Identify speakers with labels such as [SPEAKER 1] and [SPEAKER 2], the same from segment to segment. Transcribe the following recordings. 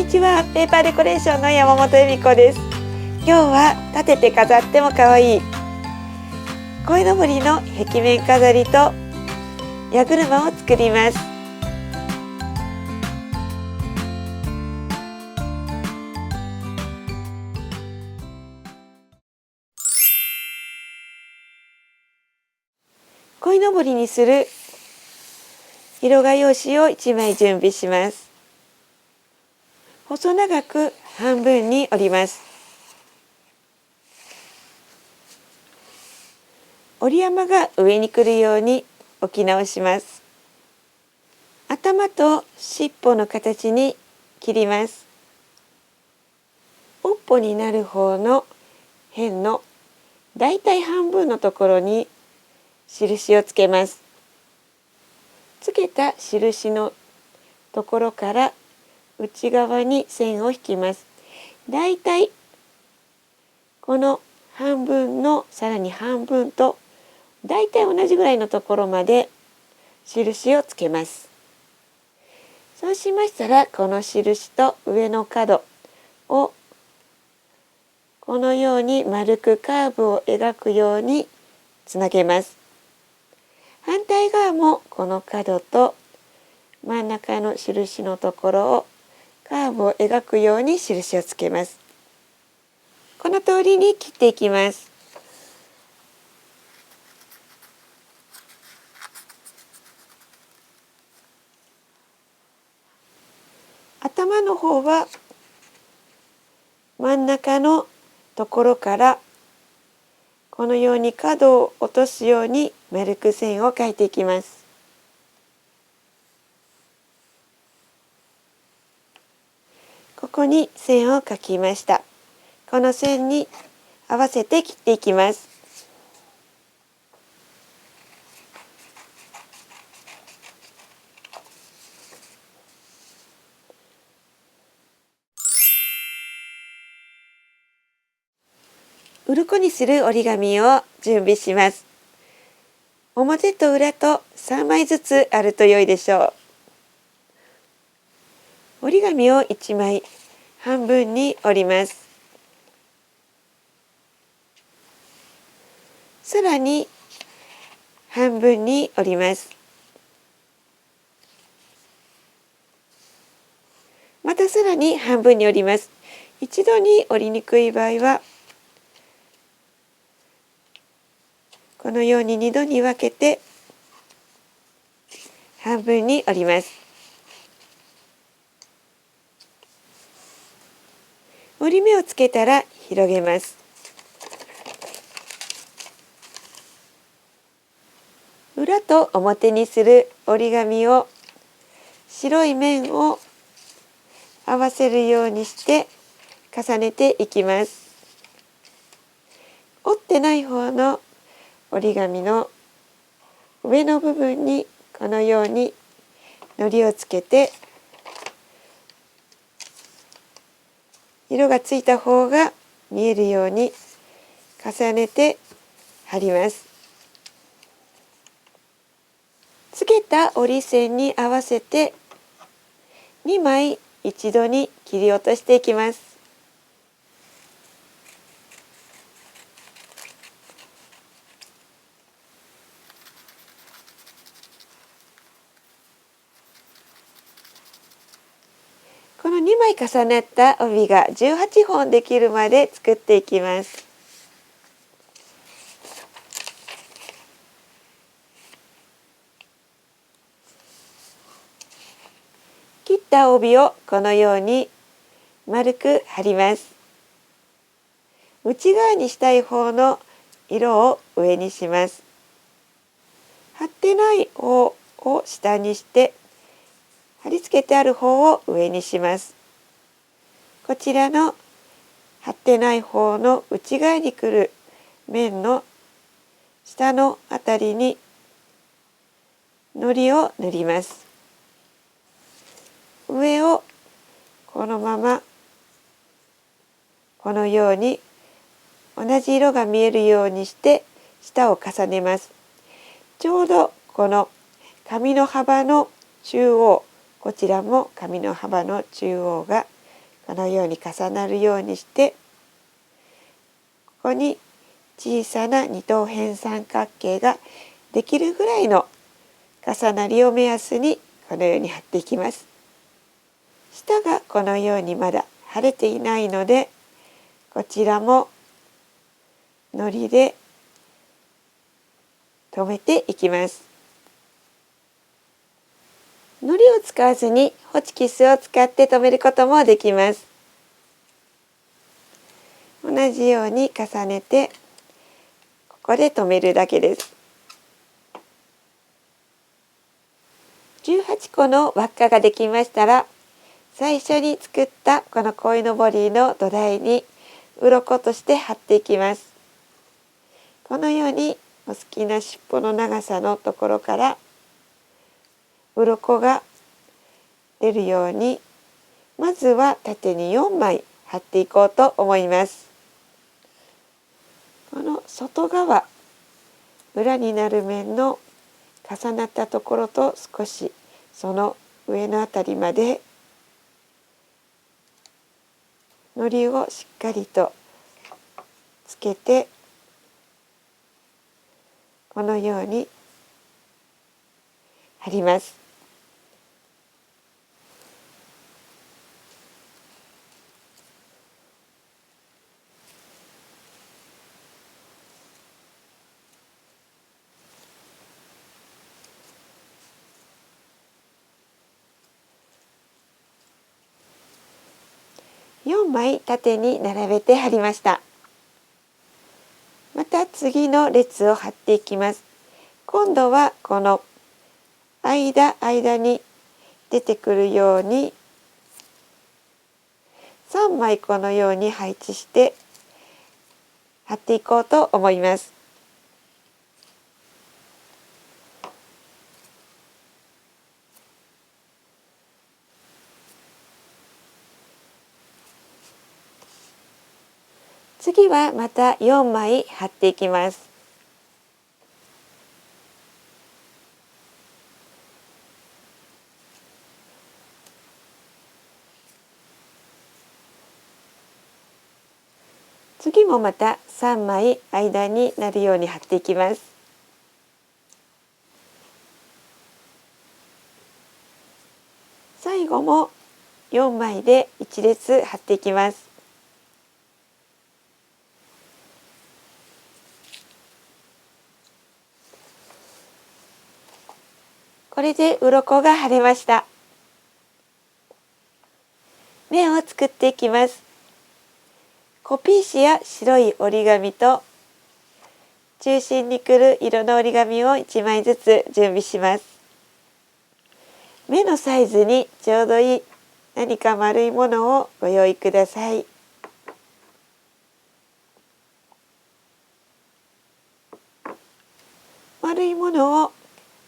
[SPEAKER 1] にちは、ペーパーデコレーションの山本恵美子です。今日は立てて飾っても可愛い鯉のぼりの壁面飾りと矢車を作ります。鯉のぼりにする色画用紙を1枚準備します。細長く半分に折ります。折り山が上に来るように置き直します。頭と尻尾の形に切ります。尾っぽになる方の辺のだいたい半分のところに印をつけます。つけた印のところから内側に線を引きます。だいたいこの半分のさらに半分とだいたい同じぐらいのところまで印をつけます。そうしましたら、この印と上の角をこのように丸くカーブを描くようにつなげます。反対側もこの角と真ん中の印のところをカーブを描くように印をつけます。この通りに切っていきます。頭の方は真ん中のところからこのように角を落とすように丸く線を描いていきます。ここに線を描きました。この線に合わせて切っていきます。鱗にする折り紙を準備します。表と裏と3枚ずつあると良いでしょう。折り紙を1枚半分に折ります。さらに半分に折ります。またさらに半分に折ります。一度に折りにくい場合はこのように2度に分けて半分に折ります。折り目をつけたら広げます。裏と表にする折り紙を白い面を合わせるようにして重ねていきます。折ってない方の折り紙の上の部分にこのように糊をつけて色がついた方が見えるように重ねて貼ります。つけた折り線に合わせて2枚一度に切り落としていきます。この2枚重なった帯が18本できるまで作っていきます。切った帯をこのように丸く貼ります。内側にしたい方の色を上にします。貼ってない方を下にして貼り付けてある方を上にします。こちらの貼ってない方の内側に来る面の下のあたりに糊を塗ります。上をこのままこのように同じ色が見えるようにして下を重ねます。ちょうどこの紙の幅の中央、こちらも紙の幅の中央がこのように重なるようにして、ここに小さな二等辺三角形ができるぐらいの重なりを目安にこのように貼っていきます。下がこのようにまだ貼れていないので、こちらも糊で留めていきます。糊を使わずにホチキスを使って留めることもできます。同じように重ねて、ここで留めるだけです。18個の輪っかができましたら、最初に作ったこの鯉のぼりの土台に鱗として貼っていきます。このようにお好きな尻尾の長さのところから鱗が出るように、まずは縦に4枚貼っていこうと思います。この外側、裏になる面の重なったところと少しその上のあたりまで糊をしっかりとつけて、このように貼ります。4枚縦に並べて貼りました。また次の列を貼っていきます。今度はこの間に出てくるように3枚このように配置して貼っていこうと思います。次はまた4枚貼っていきます。次もまた3枚間になるように貼っていきます。最後も4枚で1列貼っていきます。これで鱗が貼れました。目を作っていきます。コピー紙や白い折り紙と中心に来る色の折り紙を1枚ずつ準備します。目のサイズにちょうどいい何か丸いものをご用意ください。丸いものを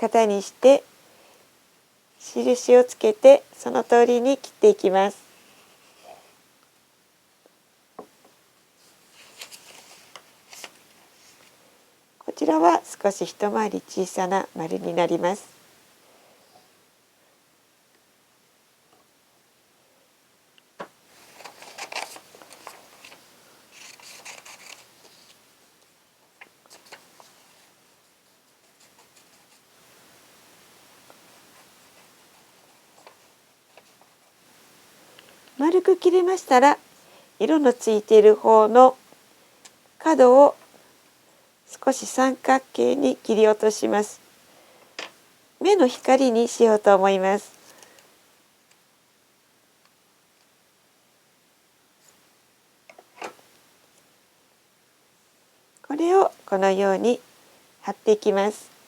[SPEAKER 1] 型にして印をつけてその通りに切っていきます。こちらは少し一回り小さな丸になります。丸く切れましたら、色のついている方の角を少し三角形に切り落とします。目の光にしようと思います。これをこのように貼っていきます。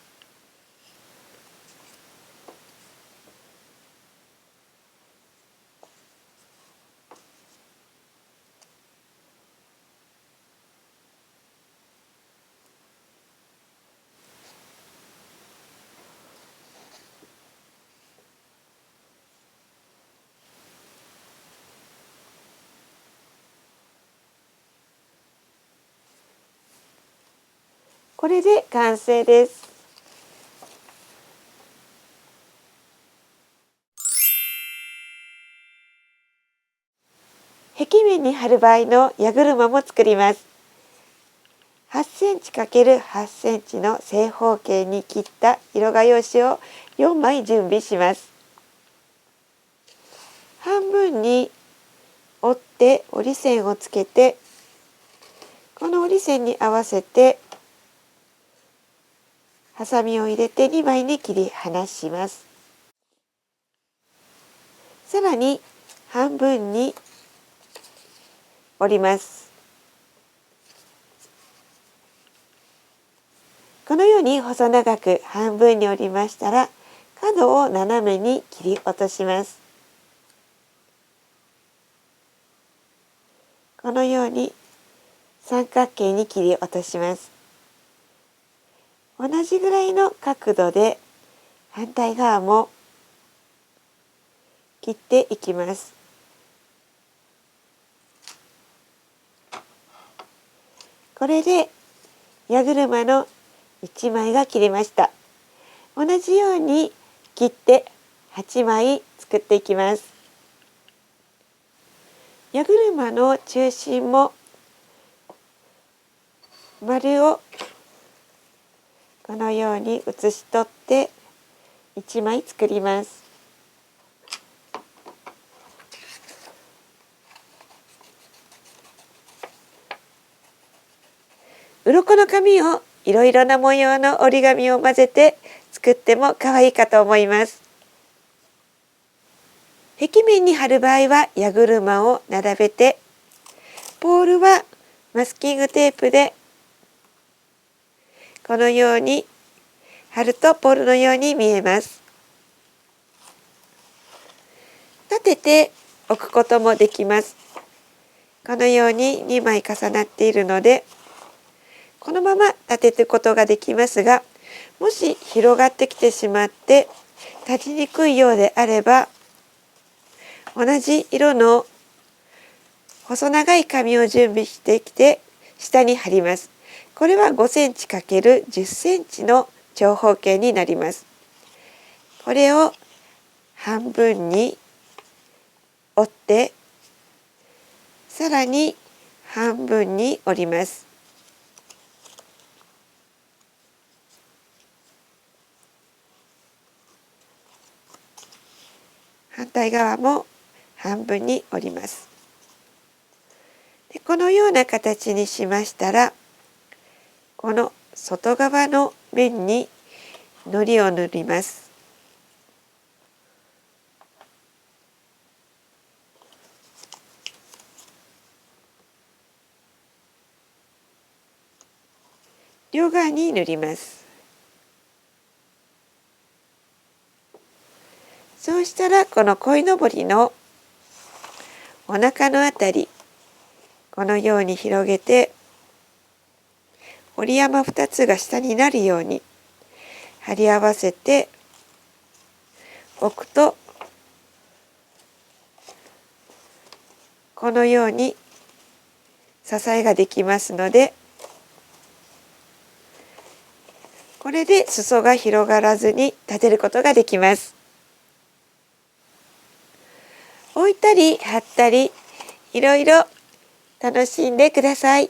[SPEAKER 1] これで完成です。壁面に貼る場合の矢車も作ります。8センチ ×8 センチの正方形に切った色画用紙を4枚準備します。半分に折って折り線をつけて、この折り線に合わせてハサミを入れて2枚に切り離します。さらに半分に折ります。このように細長く半分に折りましたら、角を斜めに切り落とします。このように三角形に切り落とします。同じぐらいの角度で反対側も切っていきます。これで矢車の1枚が切れました。同じように切って8枚作っていきます。矢車の中心も丸をこのように写し取って1枚作ります。鱗の紙をいろいろな模様の折り紙を混ぜて作っても可愛いかと思います。壁面に貼る場合は矢車を並べて、ポールはマスキングテープでこのように貼るとポールのように見えます。立てて置くこともできます。このように2枚重なっているので、このまま立てることができますが、もし広がってきてしまって立ちにくいようであれば、同じ色の細長い紙を準備してきて下に貼ります。これは5センチ ×10 センチの長方形になります。これを半分に折って、さらに半分に折ります。反対側も半分に折ります。でこのような形にしましたら、この外側の面に糊を塗ります。両側に塗ります。そうしたらこの鯉のぼりのお腹のあたり、このように広げて折り山2つが下になるように貼り合わせておくと、このように支えができますので、これで裾が広がらずに立てることができます。置いたり貼ったりいろいろ楽しんでください。